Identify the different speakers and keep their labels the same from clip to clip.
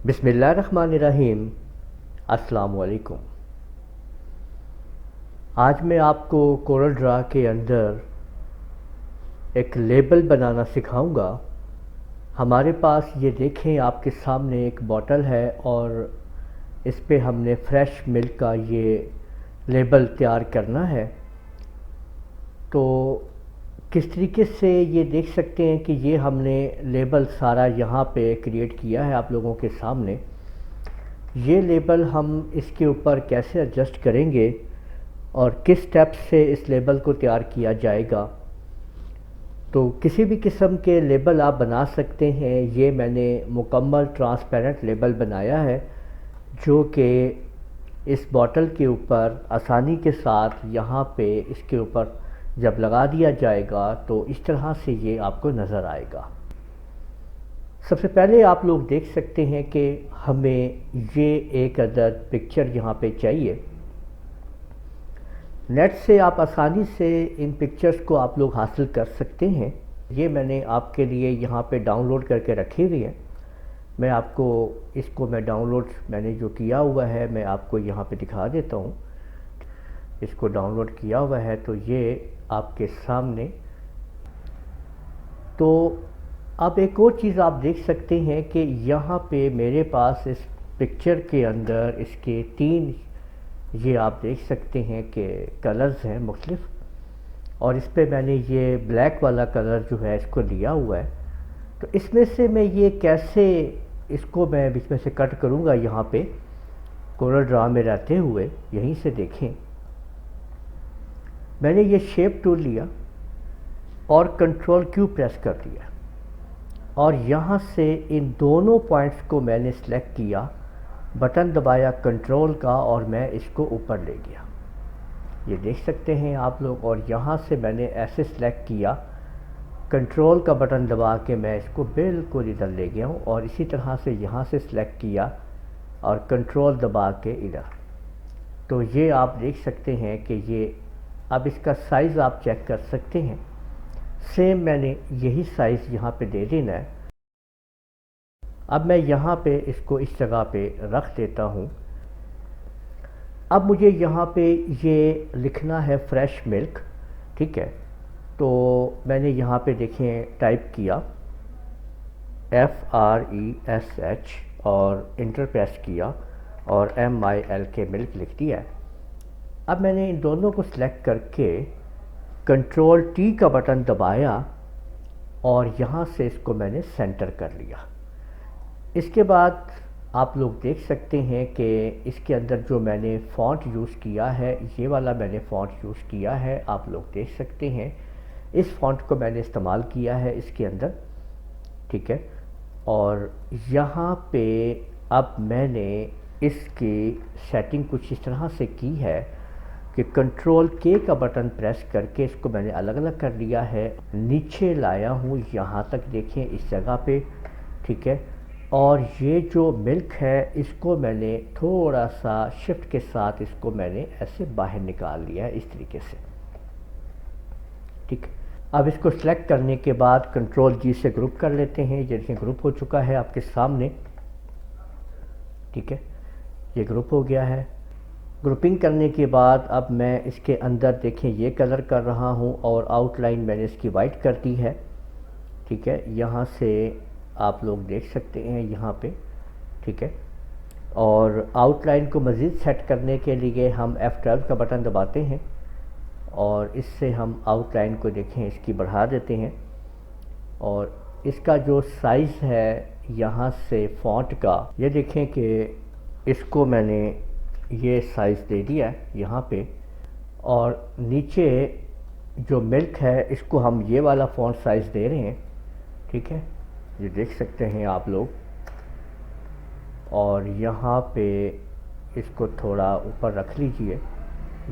Speaker 1: बिस्मिल्लाहिर्रहमानिर्रहीम। अस्सलाम वालेकुम। आज मैं आपको कोरल ड्रा के अंदर एक लेबल बनाना सिखाऊंगा। हमारे पास ये देखें, आपके सामने एक बॉटल है और इस पे हमने फ्रेश मिल्क का ये लेबल तैयार करना है। तो किस तरीके से ये देख सकते हैं कि ये हमने लेबल सारा यहाँ पे क्रिएट किया है आप लोगों के सामने। ये लेबल हम इसके ऊपर कैसे एडजस्ट करेंगे और किस स्टेप से इस लेबल को तैयार किया जाएगा। तो किसी भी किस्म के लेबल आप बना सकते हैं। ये मैंने मुकम्मल ट्रांसपेरेंट लेबल बनाया है जो कि इस बॉटल के ऊपर आसानी के साथ यहाँ पे इसके ऊपर जब लगा दिया जाएगा तो इस तरह से ये आपको नज़र आएगा। सबसे पहले आप लोग देख सकते हैं कि हमें ये एक अदद पिक्चर यहाँ पे चाहिए। नेट से आप आसानी से इन पिक्चर्स को आप लोग हासिल कर सकते हैं। ये मैंने आपके लिए यहाँ पे डाउनलोड करके रखी हुई है। मैं आपको इसको डाउनलोड मैंने जो किया हुआ है मैं आपको यहाँ पे दिखा देता हूँ। इसको डाउनलोड किया हुआ है तो ये आपके सामने। तो अब एक और चीज़ आप देख सकते हैं कि यहाँ पे मेरे पास इस पिक्चर के अंदर इसके तीन ये आप देख सकते हैं कि कलर्स हैं मुख्तलिफ, और इस पे मैंने ये ब्लैक वाला कलर जो है इसको लिया हुआ है। तो इसमें से मैं ये कैसे इसको मैं बीच में से कट करूँगा यहाँ पे कोरल ड्रा में रहते हुए। यहीं से देखें, मैंने ये शेप टूल लिया और कंट्रोल क्यू प्रेस कर दिया और यहाँ से इन दोनों पॉइंट्स को मैंने सिलेक्ट किया, बटन दबाया कंट्रोल का और मैं इसको ऊपर ले गया। ये देख सकते हैं आप लोग। और यहाँ से मैंने ऐसे सिलेक्ट किया, कंट्रोल का बटन दबा के मैं इसको बिल्कुल इधर ले गया हूँ और इसी तरह से यहाँ से सिलेक्ट किया और कंट्रोल दबा के इधर। तो ये आप देख सकते हैं कि ये अब इसका साइज़ आप चेक कर सकते हैं। सेम मैंने यही साइज़ यहाँ पे दे देना है। अब मैं यहाँ पे इसको इस जगह पे रख देता हूँ। अब मुझे यहाँ पे ये लिखना है फ्रेश मिल्क, ठीक है। तो मैंने यहाँ पे देखें टाइप किया FRESH और इंटर प्रेस किया और MILK मिल्क लिख दिया है। अब मैंने इन दोनों को सिलेक्ट करके कंट्रोल T का बटन दबाया और यहाँ से इसको मैंने सेंटर कर लिया। इसके बाद आप लोग देख सकते हैं कि इसके अंदर जो मैंने फ़ॉन्ट यूज़ किया है, ये वाला मैंने फ़ॉन्ट यूज़ किया है। आप लोग देख सकते हैं इस फ़ॉन्ट को मैंने इस्तेमाल किया है इसके अंदर, ठीक है। और यहाँ पे अब मैंने इसकी सेटिंग कुछ इस तरह से की है कि कंट्रोल K का बटन प्रेस करके इसको मैंने अलग अलग कर लिया है। नीचे लाया हूँ यहाँ तक, देखें इस जगह पे, ठीक है। और ये जो मिल्क है इसको मैंने थोड़ा सा शिफ्ट के साथ इसको मैंने ऐसे बाहर निकाल लिया है इस तरीके से, ठीक। अब इसको सेलेक्ट करने के बाद कंट्रोल G से ग्रुप कर लेते हैं। जैसे ग्रुप हो चुका है आपके सामने, ठीक है। ये ग्रुप हो गया है। ग्रुपिंग करने के बाद अब मैं इसके अंदर देखें ये कलर कर रहा हूँ और आउटलाइन मैंने इसकी वाइट कर दी है, ठीक है। यहाँ से आप लोग देख सकते हैं यहाँ पे, ठीक है। और आउटलाइन को मज़ीद सेट करने के लिए हम F12 का बटन दबाते हैं और इससे हम आउटलाइन को देखें इसकी बढ़ा देते हैं। और इसका जो साइज़ है यहाँ से फ़ॉन्ट का, ये देखें कि इसको मैंने ये साइज़ दे दिया है यहाँ पे। और नीचे जो मिल्क है इसको हम ये वाला फ़ॉन्ट साइज़ दे रहे हैं, ठीक है। ये देख सकते हैं आप लोग। और यहाँ पे इसको थोड़ा ऊपर रख लीजिए,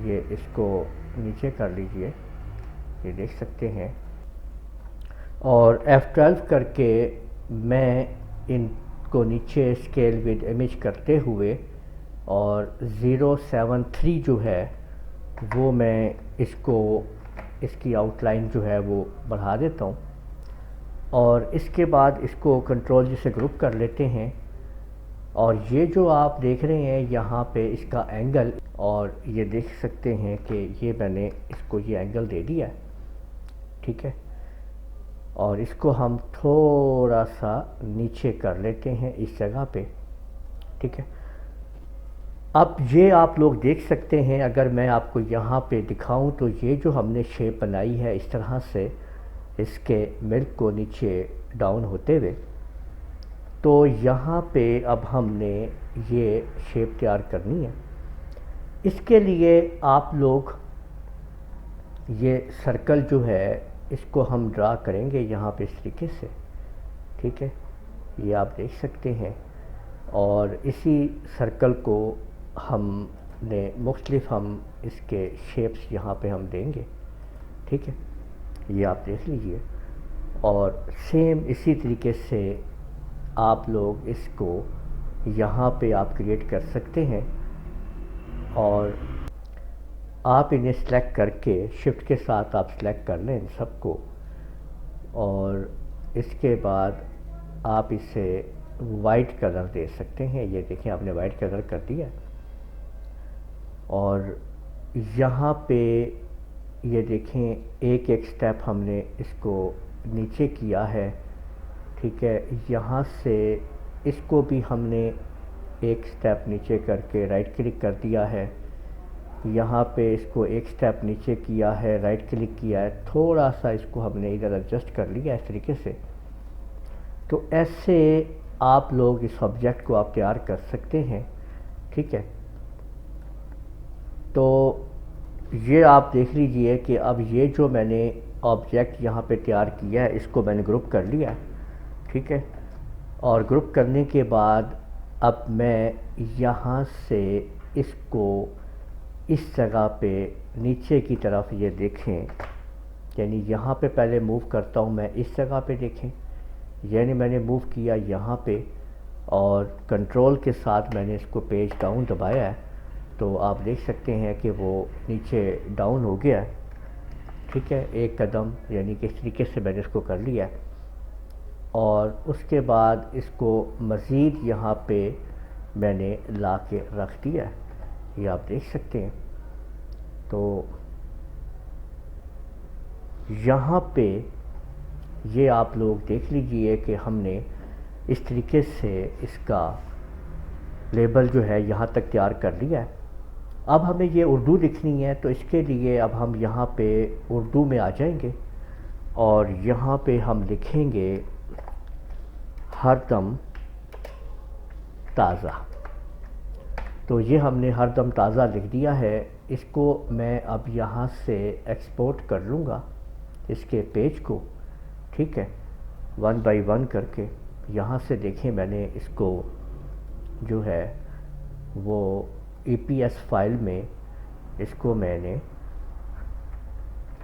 Speaker 1: ये इसको नीचे कर लीजिए, ये देख सकते हैं। और F12 करके मैं इनको नीचे स्केल विद इमेज करते हुए और 073 जो है वो मैं इसको इसकी आउटलाइन जो है वो बढ़ा देता हूँ। और इसके बाद इसको कंट्रोल G से ग्रुप कर लेते हैं और ये जो आप देख रहे हैं यहाँ पे इसका एंगल, और ये देख सकते हैं कि ये मैंने इसको ये एंगल दे दिया है, ठीक है। और इसको हम थोड़ा सा नीचे कर लेते हैं इस जगह पे, ठीक है। अब ये आप लोग देख सकते हैं, अगर मैं आपको यहाँ पे दिखाऊं तो ये जो हमने शेप बनाई है इस तरह से इसके मिल्क को नीचे डाउन होते हुए, तो यहाँ पे अब हमने ये शेप तैयार करनी है। इसके लिए आप लोग ये सर्कल जो है इसको हम ड्रा करेंगे यहाँ पे इस तरीके से, ठीक है, ये आप देख सकते हैं। और इसी सर्कल को हमने मुख्तलिफ हम इसके शेप्स यहाँ पे हम देंगे, ठीक है, ये आप देख लीजिए। और सेम इसी तरीके से आप लोग इसको यहाँ पे आप क्रिएट कर सकते हैं, और आप इन्हें सेलेक्ट करके शिफ्ट के साथ आप सेलेक्ट कर लें इन सबको, और इसके बाद आप इसे वाइट कलर दे सकते हैं। ये देखें आपने वाइट कलर कर दिया। और यहाँ पे ये देखें एक एक स्टेप हमने इसको नीचे किया है, ठीक है। यहाँ से इसको भी हमने एक स्टेप नीचे करके राइट क्लिक कर दिया है, यहाँ पे इसको एक स्टेप नीचे किया है, राइट क्लिक किया है, थोड़ा सा इसको हमने इधर एडजस्ट कर लिया इस तरीके से। तो ऐसे आप लोग इस ऑब्जेक्ट को आप तैयार कर सकते हैं, ठीक है। तो ये आप देख लीजिए कि अब ये जो मैंने ऑब्जेक्ट यहाँ पे तैयार किया है इसको मैंने ग्रुप कर लिया है, ठीक है। और ग्रुप करने के बाद अब मैं यहाँ से इसको इस जगह पे नीचे की तरफ ये देखें, यानी यहाँ पे पहले मूव करता हूँ मैं इस जगह पे, देखें यानी मैंने मूव किया यहाँ पे और कंट्रोल के साथ मैंने इसको पेज डाउन दबाया है, तो आप देख सकते हैं कि वो नीचे डाउन हो गया है, ठीक है, एक कदम, यानी कि इस तरीके से मैंने इसको कर लिया। और उसके बाद इसको मज़ीद यहाँ पे मैंने ला के रख दिया, ये आप देख सकते हैं। तो यहाँ पे ये आप लोग देख लीजिए कि हमने इस तरीके से इसका लेबल जो है यहाँ तक तैयार कर लिया है। अब हमें ये उर्दू लिखनी है, तो इसके लिए अब हम यहाँ पे उर्दू में आ जाएंगे और यहाँ पे हम लिखेंगे हरदम ताज़ा। तो ये हमने हरदम ताज़ा लिख दिया है। इसको मैं अब यहाँ से एक्सपोर्ट कर लूँगा इसके पेज को, ठीक है, 1 बाय 1 करके। यहाँ से देखें मैंने इसको जो है वो EPS फाइल में इसको मैंने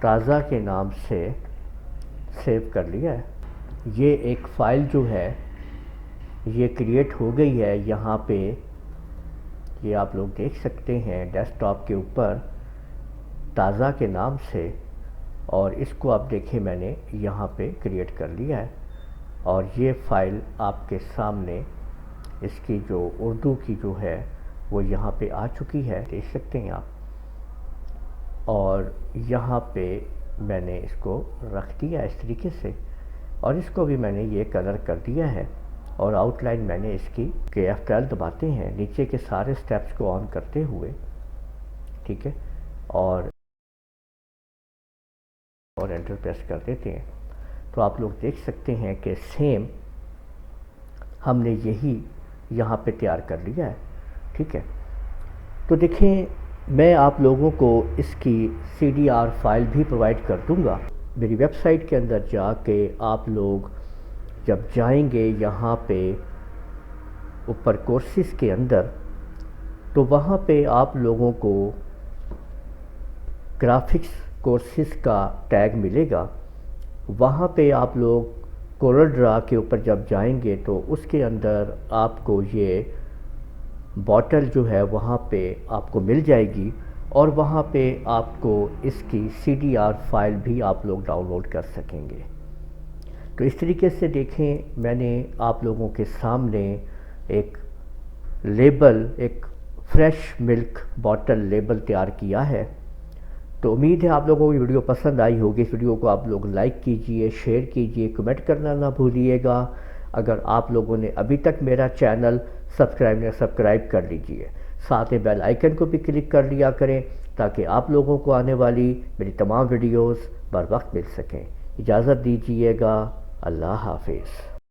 Speaker 1: ताज़ा के नाम से सेव कर लिया है। ये एक फ़ाइल जो है ये क्रिएट हो गई है यहाँ पे, ये आप लोग देख सकते हैं डेस्कटॉप के ऊपर ताज़ा के नाम से। और इसको आप देखें मैंने यहाँ पे क्रिएट कर लिया है और ये फ़ाइल आपके सामने इसकी जो उर्दू की जो है वो यहाँ पे आ चुकी है, देख सकते हैं आप। और यहाँ पे मैंने इसको रख दिया इस तरीके से और इसको भी मैंने ये कलर कर दिया है। और आउटलाइन मैंने इसकी के F12 दबाते हैं नीचे के सारे स्टेप्स को ऑन करते हुए, ठीक है, और एंटर प्रेस कर देते हैं। तो आप लोग देख सकते हैं कि सेम हमने यही यहाँ पे तैयार कर लिया है, ठीक है। तो देखें मैं आप लोगों को इसकी CDR फाइल भी प्रोवाइड कर दूँगा। मेरी वेबसाइट के अंदर जाके आप लोग जब जाएंगे यहाँ पे ऊपर कोर्सेज़ के अंदर, तो वहाँ पे आप लोगों को ग्राफिक्स कोर्सेज़ का टैग मिलेगा। वहाँ पे आप लोग कोरल ड्रा के ऊपर जब जाएंगे तो उसके अंदर आपको ये बॉटल जो है वहाँ पे आपको मिल जाएगी और वहाँ पे आपको इसकी CDR फाइल भी आप लोग डाउनलोड कर सकेंगे। तो इस तरीके से देखें मैंने आप लोगों के सामने एक लेबल, एक फ्रेश मिल्क बॉटल लेबल तैयार किया है। तो उम्मीद है आप लोगों को ये वीडियो पसंद आई होगी। इस वीडियो को आप लोग लाइक कीजिए, शेयर कीजिए, कमेंट करना ना भूलिएगा। अगर आप लोगों ने अभी तक मेरा चैनल सब्सक्राइब कर लीजिए, साथ ही बेल आइकन को भी क्लिक कर लिया करें ताकि आप लोगों को आने वाली मेरी तमाम वीडियोस बर वक्त मिल सकें। इजाज़त दीजिएगा। अल्लाह हाफिज़।